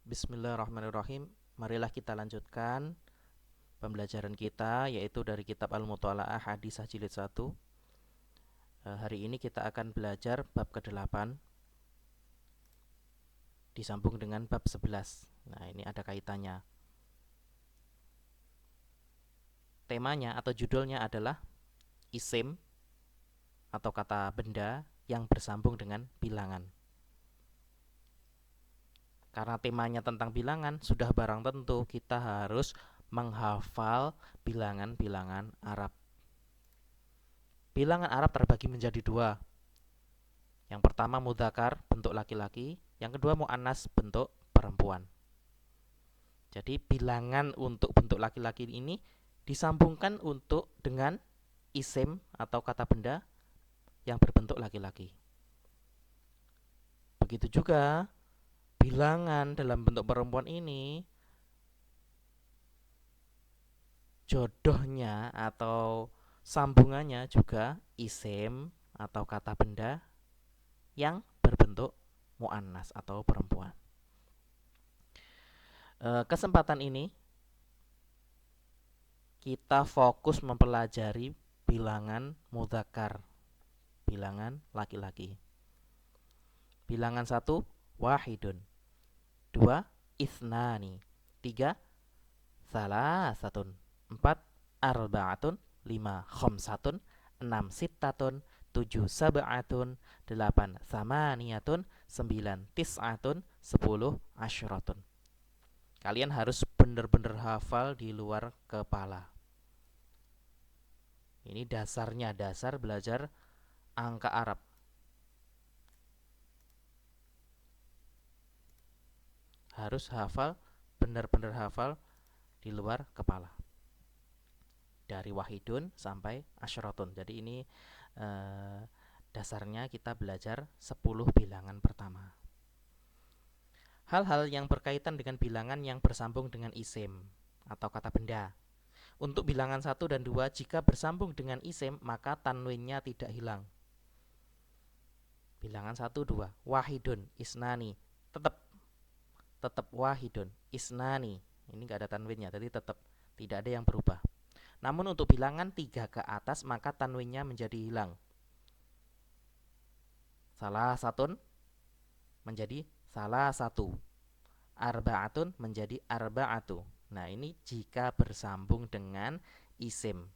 Bismillahirrahmanirrahim. Marilah kita lanjutkan pembelajaran kita, yaitu dari kitab Al-Muthala'ah Hadisah Jilid 1. Hari ini kita akan belajar bab ke-8 disambung dengan bab 11. Nah, ini ada kaitannya. Temanya atau judulnya adalah isim atau kata benda yang bersambung dengan bilangan. Karena temanya tentang bilangan, sudah barang tentu kita harus menghafal bilangan-bilangan Arab. Bilangan Arab terbagi menjadi dua. Yang pertama mudzakkar, bentuk laki-laki. Yang kedua muannas, bentuk perempuan. Jadi bilangan untuk bentuk laki-laki ini disambungkan untuk dengan isim atau kata benda yang berbentuk laki-laki. Begitu juga bilangan dalam bentuk perempuan ini jodohnya atau sambungannya juga isim atau kata benda yang berbentuk muannas atau perempuan. Kesempatan ini kita fokus mempelajari bilangan mudzakkar, bilangan laki-laki. Bilangan 1 wahidun, 2 ithnani, 3 salasatun, 4 arba'atun, 5 khamsatun, 6 sittatun, 7 sab'atun, 8 samaniyatun, 9 tis'atun, 10 asyratun. Kalian harus benar-benar hafal di luar kepala. Ini dasarnya, dasar belajar angka Arab. Harus hafal, benar-benar hafal di luar kepala. Dari wahidun sampai asyratun. Jadi ini dasarnya kita belajar 10 bilangan pertama. Hal-hal yang berkaitan dengan bilangan yang bersambung dengan isim atau kata benda. Untuk bilangan 1 dan 2 jika bersambung dengan isim maka tanwinnya tidak hilang. Bilangan 1, 2 wahidun, isnani, tetap wahidun, isnani. Ini enggak ada tanwinnya, jadi tetap tidak ada yang berubah. Namun untuk bilangan 3 ke atas maka tanwinnya menjadi hilang. Salah satun menjadi salah satu. Arba'atun menjadi arba'atu. Nah, ini jika bersambung dengan isim.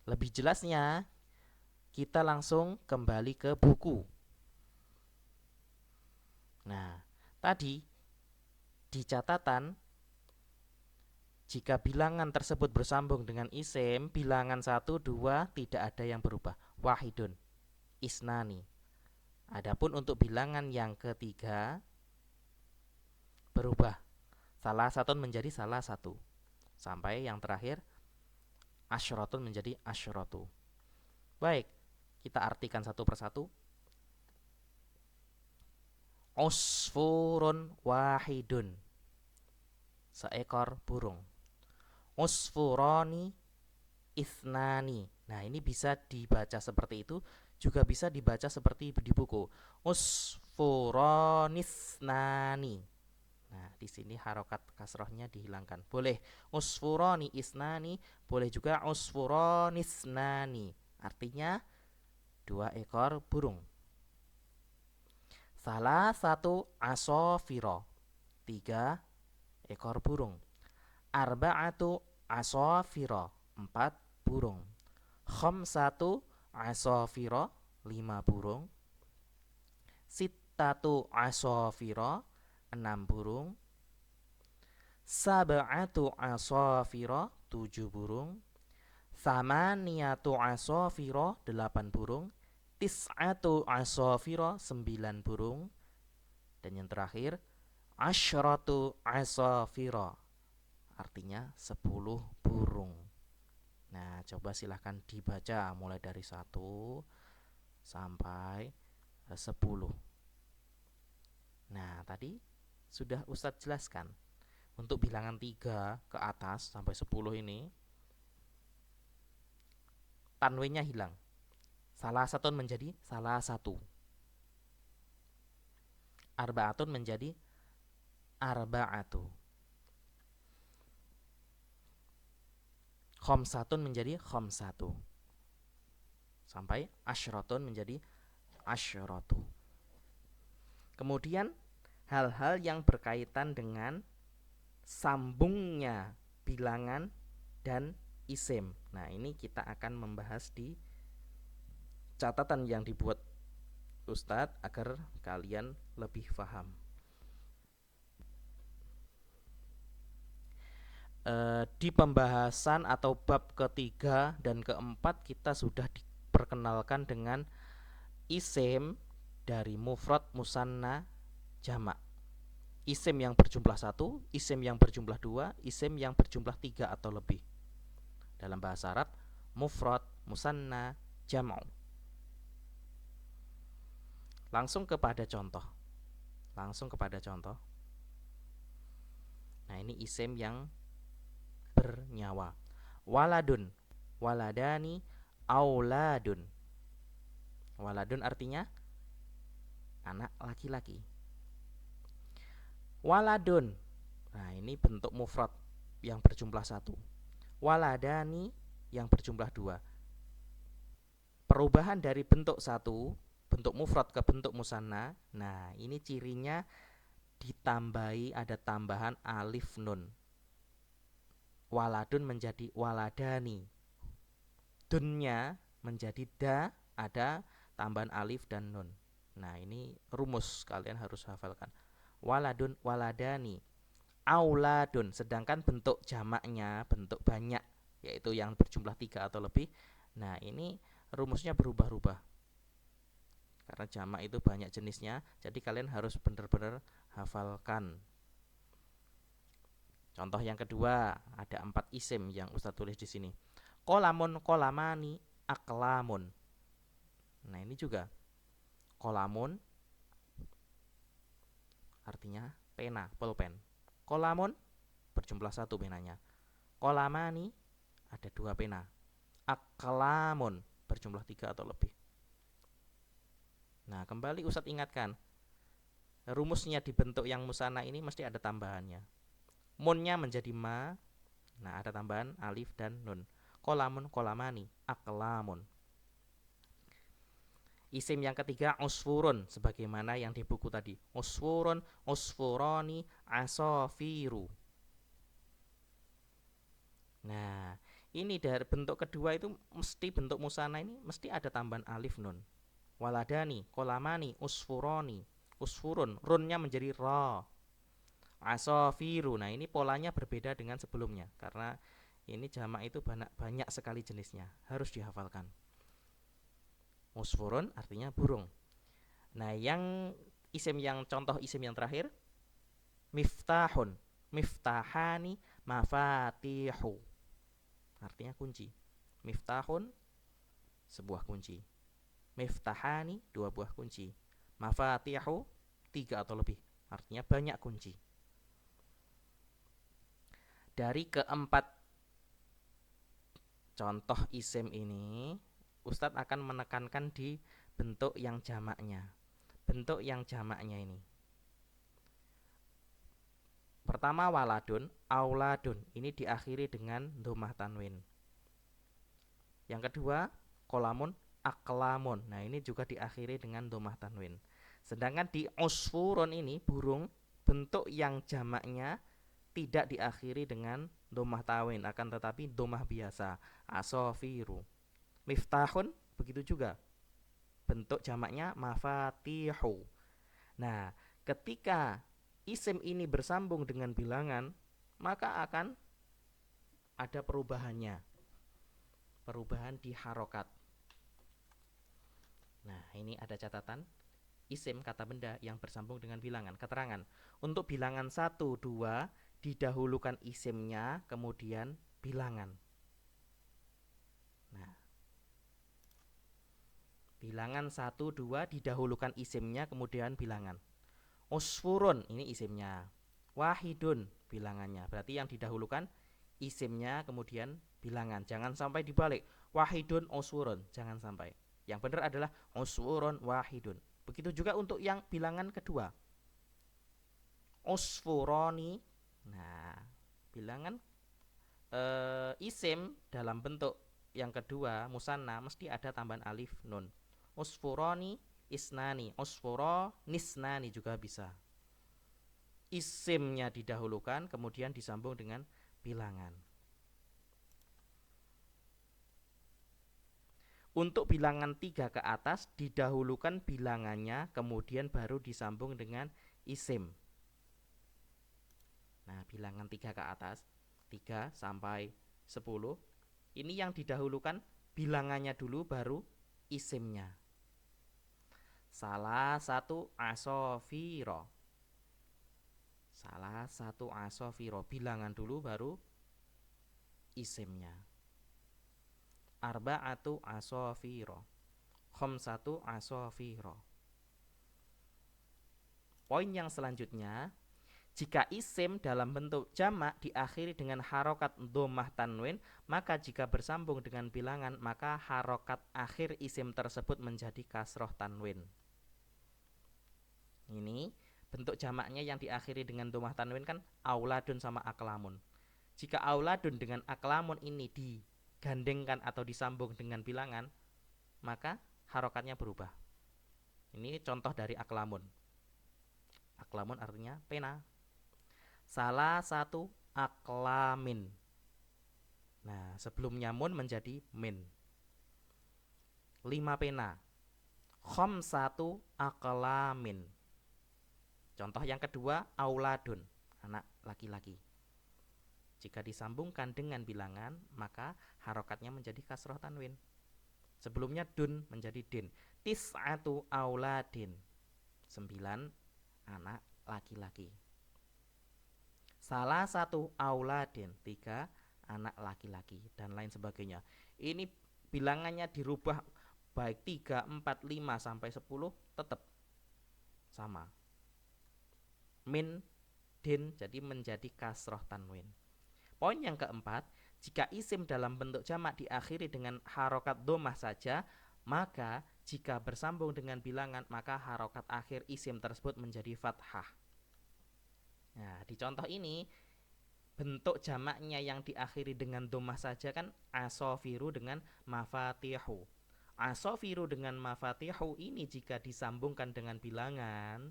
Lebih jelasnya, kita langsung kembali ke buku. Nah, tadi di catatan, jika bilangan tersebut bersambung dengan isim, bilangan 1, 2 tidak ada yang berubah. Wahidun, isnani. Adapun untuk bilangan yang ketiga berubah. Salah satu menjadi salah satu. Sampai yang terakhir asyratun menjadi asyratu. Baik, kita artikan satu persatu. Usfurun wahidun, seekor burung. Usfurani ithnani. Nah, ini bisa dibaca seperti itu, juga bisa dibaca seperti di buku. Usfuranisnani. Nah, di sini harokat kasrohnya dihilangkan. Boleh usfurani isnani, boleh juga usfuranisnani. Artinya 2 ekor burung. Salah satu asofiro, 3 ekor burung. Arba'atu asofiro, 4 burung. Khamsatu asofiro, 5 burung. Sittatu asofiro, 6 burung. Sab'atu asafira, 7 burung. Thamaniyatu asafira, 8 burung. Tis'atu asafira, 9 burung. Dan yang terakhir asyratu asafira, artinya 10 burung. Nah, coba silahkan dibaca mulai dari 1 sampai 10. Nah, tadi sudah Ustadz jelaskan. Untuk bilangan 3 ke atas sampai 10 ini tanwinnya hilang. Salah satu menjadi salah satu. Arba'atun menjadi arba'atu. Khamsatun menjadi khamsatu. Sampai asyratun menjadi asyratu. Kemudian hal-hal yang berkaitan dengan sambungnya bilangan dan isim. Nah, ini kita akan membahas di catatan yang dibuat Ustadz agar kalian lebih paham. Di pembahasan atau bab ketiga dan keempat kita sudah diperkenalkan dengan isim dari mufrad, musanna, jamak. Isim yang berjumlah 1, isim yang berjumlah 2, isim yang berjumlah 3 atau lebih. Dalam bahasa Arab, mufrad, musanna, jamak. Langsung kepada contoh. Nah, ini isim yang bernyawa. Waladun, waladani, auladun. Waladun artinya anak laki-laki. Waladun, nah ini bentuk mufrad yang berjumlah 1. Waladani yang berjumlah 2. Perubahan dari bentuk 1, bentuk mufrad ke bentuk musanna. Nah, ini cirinya ditambahi, ada tambahan alif nun. Waladun menjadi waladani. Dunnya menjadi da, ada tambahan alif dan nun. Nah, ini rumus kalian harus hafalkan. Waladun, waladani, auladun. Sedangkan bentuk jamaknya, bentuk banyak, yaitu yang berjumlah 3 atau lebih. Nah, ini rumusnya berubah-ubah. Karena jamak itu banyak jenisnya, jadi kalian harus benar-benar hafalkan. Contoh yang kedua, ada 4 isim yang Ustaz tulis di sini. Qolamun, qolamani, aklamun. Nah, ini juga qolamun artinya pena, pulpen. Qolamun berjumlah 1 penanya. Qolamani ada 2 pena. Aklamun berjumlah 3 atau lebih. Nah, kembali Ustadz ingatkan, rumusnya di bentuk yang musanna ini mesti ada tambahannya. Munnya menjadi ma. Nah, ada tambahan alif dan nun. Qolamun, qolamani, aklamun. Isim yang ketiga usfurun, sebagaimana yang di buku tadi. Usfurun, usfuroni, asofiru. Nah, ini dari bentuk kedua itu mesti bentuk musanna ini mesti ada tambahan alif nun. Waladani, kolamani, usfuroni, usfurun, runnya menjadi ra. Asofiru. Nah, ini polanya berbeda dengan sebelumnya karena ini jamak itu banyak sekali jenisnya, harus dihafalkan. Usfurun artinya burung. Nah, yang isim yang contoh isim yang terakhir miftahun, miftahani, mafatihu. Artinya kunci. Miftahun sebuah kunci. Miftahani 2 buah kunci. Mafatihu 3 atau lebih. Artinya banyak kunci. Dari keempat contoh isim ini, Ustadz akan menekankan di bentuk yang jamaknya. Bentuk yang jamaknya ini. Pertama waladun, auladun. Ini diakhiri dengan dhammah tanwin. Yang kedua, qolamun, aklamun. Nah, ini juga diakhiri dengan dhammah tanwin. Sedangkan di usfurun ini burung, bentuk yang jamaknya tidak diakhiri dengan dhammah tanwin, akan tetapi dhammah biasa, asofiru. Miftahun begitu juga, bentuk jamaknya mafatihu. Nah, ketika isim ini bersambung dengan bilangan, maka akan ada perubahannya, perubahan di harokat. Nah, ini ada catatan isim kata benda yang bersambung dengan bilangan. Keterangan, untuk bilangan 1, 2 didahulukan isimnya, kemudian bilangan. Nah, bilangan 1, 2 didahulukan isimnya, kemudian bilangan. Usfurun ini isimnya, wahidun bilangannya. Berarti yang didahulukan isimnya, kemudian bilangan. Jangan sampai dibalik, wahidun usfurun, jangan sampai. Yang benar adalah usfurun wahidun. Begitu juga untuk yang bilangan kedua. usfuroni. Nah, bilangan isim dalam bentuk yang kedua musanna mesti ada tambahan alif nun. Usfuroni isnani, usfuro nisnani juga bisa. Isimnya didahulukan kemudian disambung dengan bilangan. Untuk bilangan 3 ke atas didahulukan bilangannya kemudian baru disambung dengan isim. Nah, bilangan 3 ke atas 3 sampai 10 ini yang didahulukan bilangannya dulu baru isimnya. Salah satu asofiro. Salah satu asofiro, bilangan dulu baru isimnya. Arba'atu asofiro, khamsatu asofiro. Poin yang selanjutnya, jika isim dalam bentuk jamak diakhiri dengan harokat dhammah tanwin, maka jika bersambung dengan bilangan maka harokat akhir isim tersebut menjadi kasroh tanwin. Ini bentuk jamaknya yang diakhiri dengan dhammah tanwin kan auladun sama aklamun. Jika auladun dengan aklamun ini digandengkan atau disambung dengan bilangan, maka harokatnya berubah. Ini contoh dari aklamun. Aklamun artinya pena. Salah satu aklamin. Nah, sebelumnya mun menjadi min. 5 pena. Khamsatu aklamin. Contoh yang kedua, auladun, anak laki-laki. Jika disambungkan dengan bilangan, maka harokatnya menjadi kasroh tanwin. Sebelumnya dun menjadi din. Tis'atu auladin. 9 anak laki-laki. Salah satu auladin, 3 anak laki-laki dan lain sebagainya. Ini bilangannya dirubah baik 3, 4, 5 sampai 10 tetap sama. Min, din jadi menjadi kasroh tanwin. Poin yang keempat, jika isim dalam bentuk jamak diakhiri dengan harokat dhammah saja, maka jika bersambung dengan bilangan maka harokat akhir isim tersebut menjadi fathah. Nah, di contoh ini bentuk jamaknya yang diakhiri dengan dhammah saja kan asofiru dengan mafatihu. Asofiru dengan mafatihu ini jika disambungkan dengan bilangan,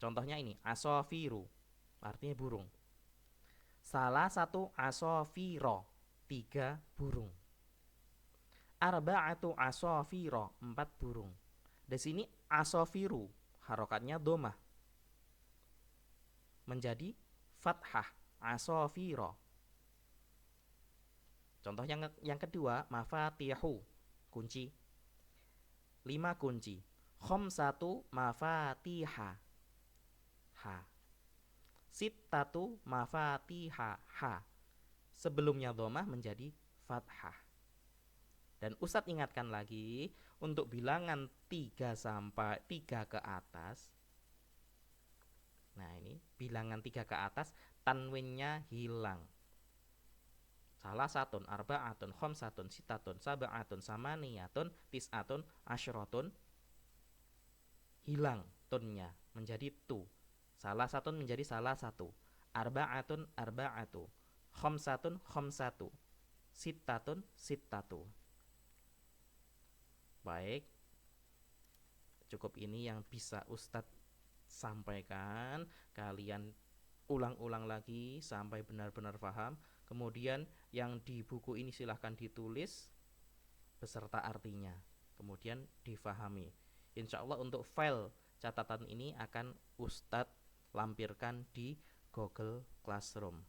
contohnya ini asofiru artinya burung. Salah satu asofiro, 3 burung. Arba'atu asofiro, 4 burung. Di sini asofiru harokatnya dhammah menjadi fathah asofiro. Contoh yang kedua, mafatihu, kunci. 5 kunci. Khamsatu mafatiha, ha. Sittatu mafatiha, ha. Sebelumnya dhammah menjadi fathah. Dan Ustadz ingatkan lagi, untuk bilangan 3 sampai 3 ke atas. Nah, ini bilangan 3 ke atas tanwinnya hilang. Salah satun, arba'atun, khamsatun, sitatun, sab'atun, samaniyatun, tis'atun, asyratun. Hilang tunnya menjadi tu. Salah satun menjadi salah satu. Arba'atun, arba'atu. Khamsatun, khamsatu. Sitatun, sittatu. Baik, cukup ini yang bisa Ustadz sampaikan. Kalian ulang-ulang lagi sampai benar-benar paham. Kemudian yang di buku ini silahkan ditulis beserta artinya, kemudian difahami. Insya Allah untuk file catatan ini akan Ustadz lampirkan di Google Classroom.